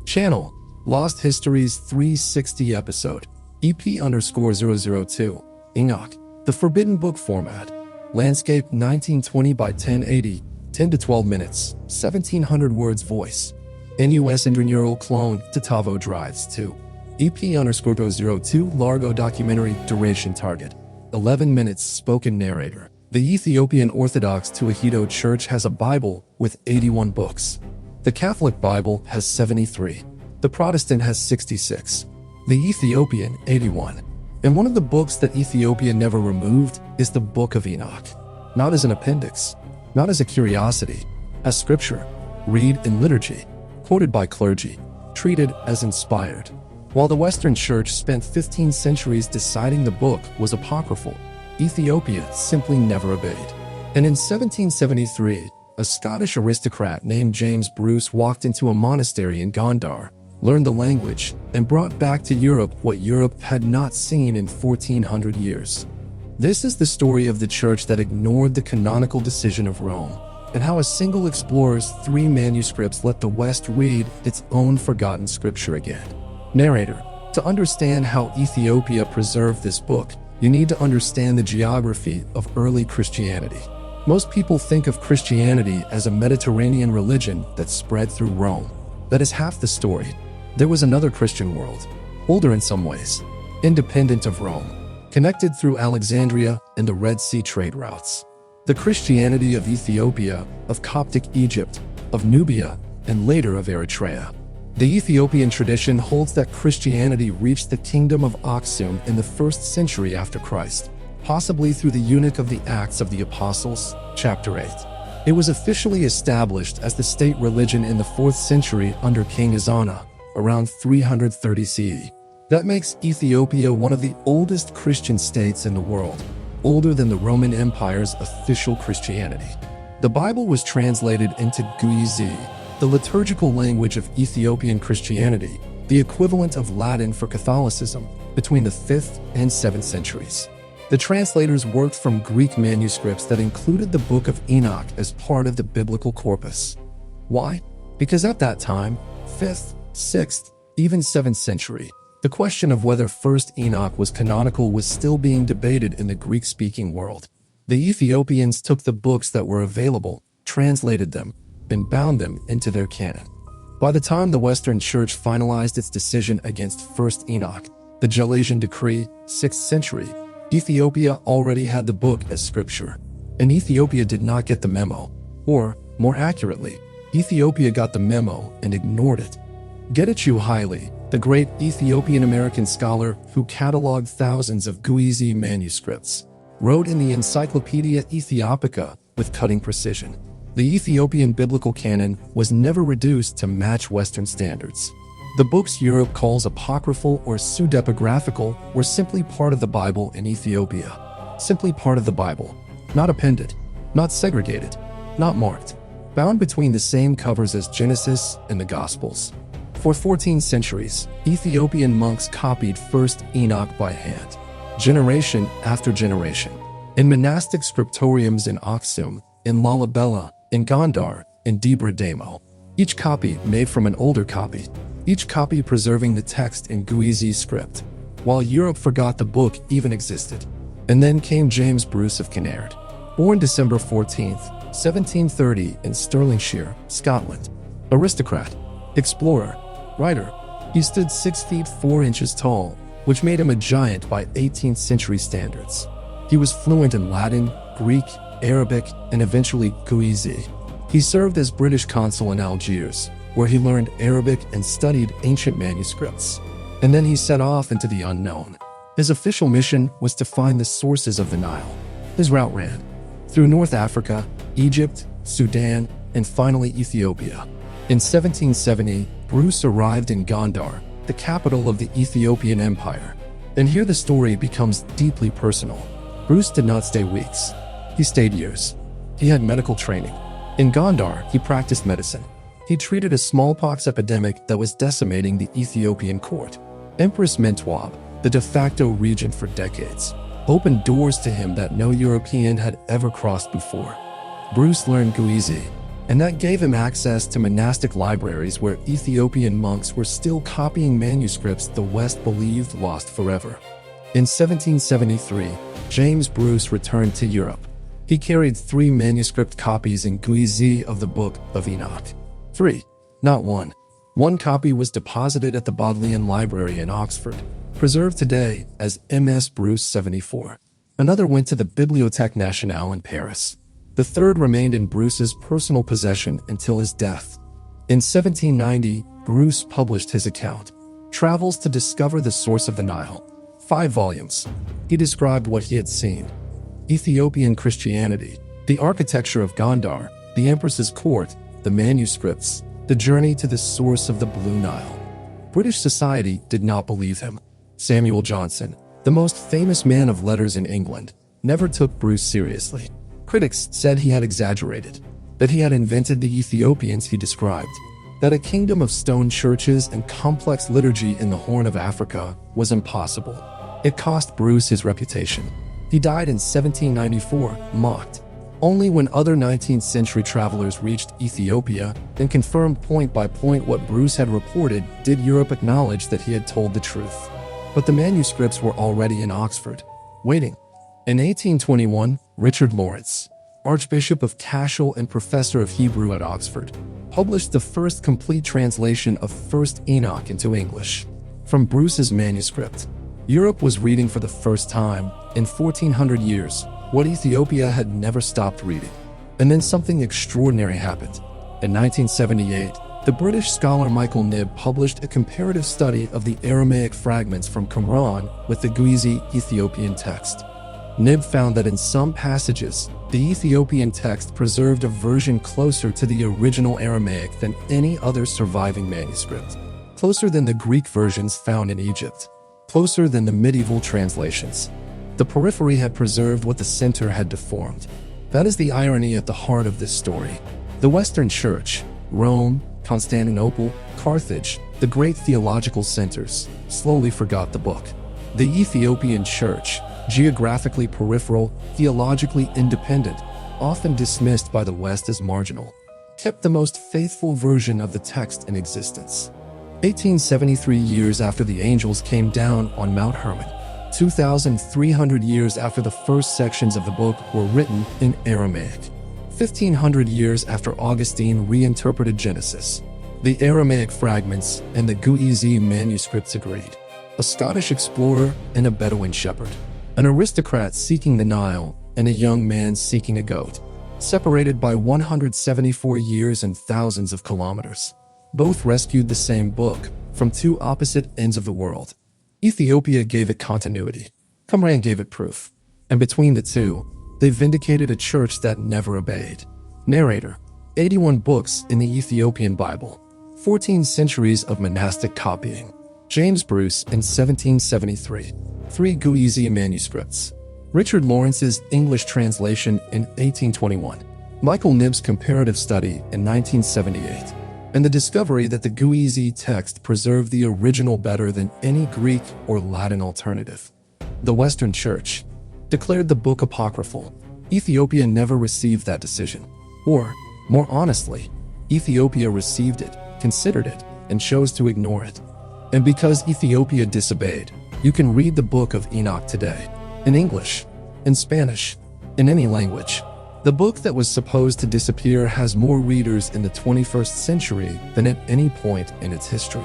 Channel, Lost Histories 360 episode, EP_002, Enoch, The Forbidden Book format, landscape 1920 by 1080, 10 to 12 minutes, 1700 words voice, NUS intramural clone, Tatavo drives 2, EP_002 Largo documentary duration target, 11 minutes spoken narrator. The Ethiopian Orthodox Tewahedo Church has a Bible with 81 books. The Catholic Bible has 73. The Protestant has 66. The Ethiopian, 81. And one of the books that Ethiopia never removed is the Book of Enoch. Not as an appendix, not as a curiosity, as scripture, read in liturgy, quoted by clergy, treated as inspired. While the Western Church spent 15 centuries deciding the book was apocryphal, Ethiopia simply never obeyed. And in 1773, a Scottish aristocrat named James Bruce walked into a monastery in Gondar, learned the language, and brought back to Europe what Europe had not seen in 1400 years. This is the story of the church that ignored the canonical decision of Rome, and how a single explorer's 3 manuscripts let the West read its own forgotten scripture again. Narrator, to understand how Ethiopia preserved this book, you need to understand the geography of early Christianity. Most people think of Christianity as a Mediterranean religion that spread through Rome. That is half the story. There was another Christian world, older in some ways, independent of Rome, connected through Alexandria and the Red Sea trade routes. The Christianity of Ethiopia, of Coptic Egypt, of Nubia, and later of Eritrea. The Ethiopian tradition holds that Christianity reached the kingdom of Aksum in the 1st century after Christ, possibly through the Eunuch of the Acts of the Apostles, chapter 8. It was officially established as the state religion in the 4th century under King Ezana, around 330 CE. That makes Ethiopia one of the oldest Christian states in the world, older than the Roman Empire's official Christianity. The Bible was translated into Guizi, the liturgical language of Ethiopian Christianity, the equivalent of Latin for Catholicism, between the 5th and 7th centuries. The translators worked from Greek manuscripts that included the Book of Enoch as part of the biblical corpus. Why? Because at that time, 5th, 6th, even 7th century, the question of whether 1st Enoch was canonical was still being debated in the Greek-speaking world. The Ethiopians took the books that were available, translated them, and bound them into their canon. By the time the Western Church finalized its decision against 1st Enoch, the Gelasian Decree, 6th century, Ethiopia already had the book as scripture. And Ethiopia did not get the memo. Or, more accurately, Ethiopia got the memo and ignored it. Getachew Haile, the great Ethiopian-American scholar who cataloged thousands of Guizi manuscripts, wrote in the Encyclopedia Ethiopica with cutting precision. The Ethiopian biblical canon was never reduced to match Western standards. The books Europe calls apocryphal or pseudepigraphical were simply part of the Bible in Ethiopia. Simply part of the Bible. Not appended, not segregated, not marked. Bound between the same covers as Genesis and the Gospels. For 14 centuries, Ethiopian monks copied 1st Enoch by hand, generation after generation. In monastic scriptoriums in Aksum, in Lalibela, in Gondar, in Debre Damo. Each copy made from an older copy, each copy preserving the text in Guizi script, while Europe forgot the book even existed. And then came James Bruce of Kinnaird, born December 14th, 1730 in Stirlingshire, Scotland. Aristocrat, explorer, writer. He stood 6 feet 4 inches tall, which made him a giant by 18th century standards. He was fluent in Latin, Greek, Arabic, and eventually Guizi. He served as British consul in Algiers, where he learned Arabic and studied ancient manuscripts. And then he set off into the unknown. His official mission was to find the sources of the Nile. His route ran through North Africa, Egypt, Sudan, and finally Ethiopia. In 1770, Bruce arrived in Gondar, the capital of the Ethiopian Empire. And here the story becomes deeply personal. Bruce did not stay weeks. He stayed years. He had medical training. In Gondar, he practiced medicine. He treated a smallpox epidemic that was decimating the Ethiopian court. Empress Mentwab, the de facto regent for decades, opened doors to him that no European had ever crossed before. Bruce learned Guizi, and that gave him access to monastic libraries where Ethiopian monks were still copying manuscripts the West believed lost forever. In 1773, James Bruce returned to Europe. He carried 3 manuscript copies in Guizi of the Book of Enoch. 3, not 1. One copy was deposited at the Bodleian Library in Oxford, preserved today as MS Bruce 74. Another went to the Bibliothèque Nationale in Paris. The third remained in Bruce's personal possession until his death. In 1790, Bruce published his account, Travels to Discover the Source of the Nile. 5 volumes. He described what he had seen: Ethiopian Christianity, the architecture of Gondar, the Empress's court, the manuscripts, the journey to the source of the Blue Nile. British society did not believe him. Samuel Johnson, the most famous man of letters in England, never took Bruce seriously. Critics said he had exaggerated, that he had invented the Ethiopians he described, that a kingdom of stone churches and complex liturgy in the Horn of Africa was impossible. It cost Bruce his reputation. He died in 1794, mocked. Only when other 19th century travelers reached Ethiopia and confirmed point by point what Bruce had reported did Europe acknowledge that he had told the truth. But the manuscripts were already in Oxford, waiting. In 1821, Richard Lawrence, Archbishop of Cashel and Professor of Hebrew at Oxford, published the first complete translation of 1st Enoch into English. From Bruce's manuscript, Europe was reading for the first time, in 1400 years, what Ethiopia had never stopped reading. And then something extraordinary happened. In 1978, the British scholar Michael Knibb published a comparative study of the Aramaic fragments from Qumran with the Guizi Ethiopian text. Knibb found that in some passages, the Ethiopian text preserved a version closer to the original Aramaic than any other surviving manuscript, closer than the Greek versions found in Egypt, closer than the medieval translations. The periphery had preserved what the center had deformed. That is the irony at the heart of this story. The Western Church, Rome, Constantinople, Carthage, the great theological centers, slowly forgot the book. The Ethiopian Church, geographically peripheral, theologically independent, often dismissed by the West as marginal, kept the most faithful version of the text in existence. 1873 years after the angels came down on Mount Hermon, 2,300 years after the first sections of the book were written in Aramaic, 1,500 years after Augustine reinterpreted Genesis, the Aramaic fragments and the Guizi manuscripts agreed. A Scottish explorer and a Bedouin shepherd, an aristocrat seeking the Nile and a young man seeking a goat, separated by 174 years and thousands of kilometers. Both rescued the same book from 2 opposite ends of the world. Ethiopia gave it continuity. Qumran gave it proof. And between the two, they vindicated a church that never obeyed. Narrator: 81 books in the Ethiopian Bible. 14 centuries of monastic copying. James Bruce in 1773. 3 Guizi manuscripts. Richard Lawrence's English translation in 1821. Michael Knibb's comparative study in 1978. And the discovery that the Guizi text preserved the original better than any Greek or Latin alternative. The Western Church declared the book apocryphal. Ethiopia never received that decision. Or, more honestly, Ethiopia received it, considered it, and chose to ignore it. And because Ethiopia disobeyed, you can read the Book of Enoch today, in English, in Spanish, in any language. The book that was supposed to disappear has more readers in the 21st century than at any point in its history.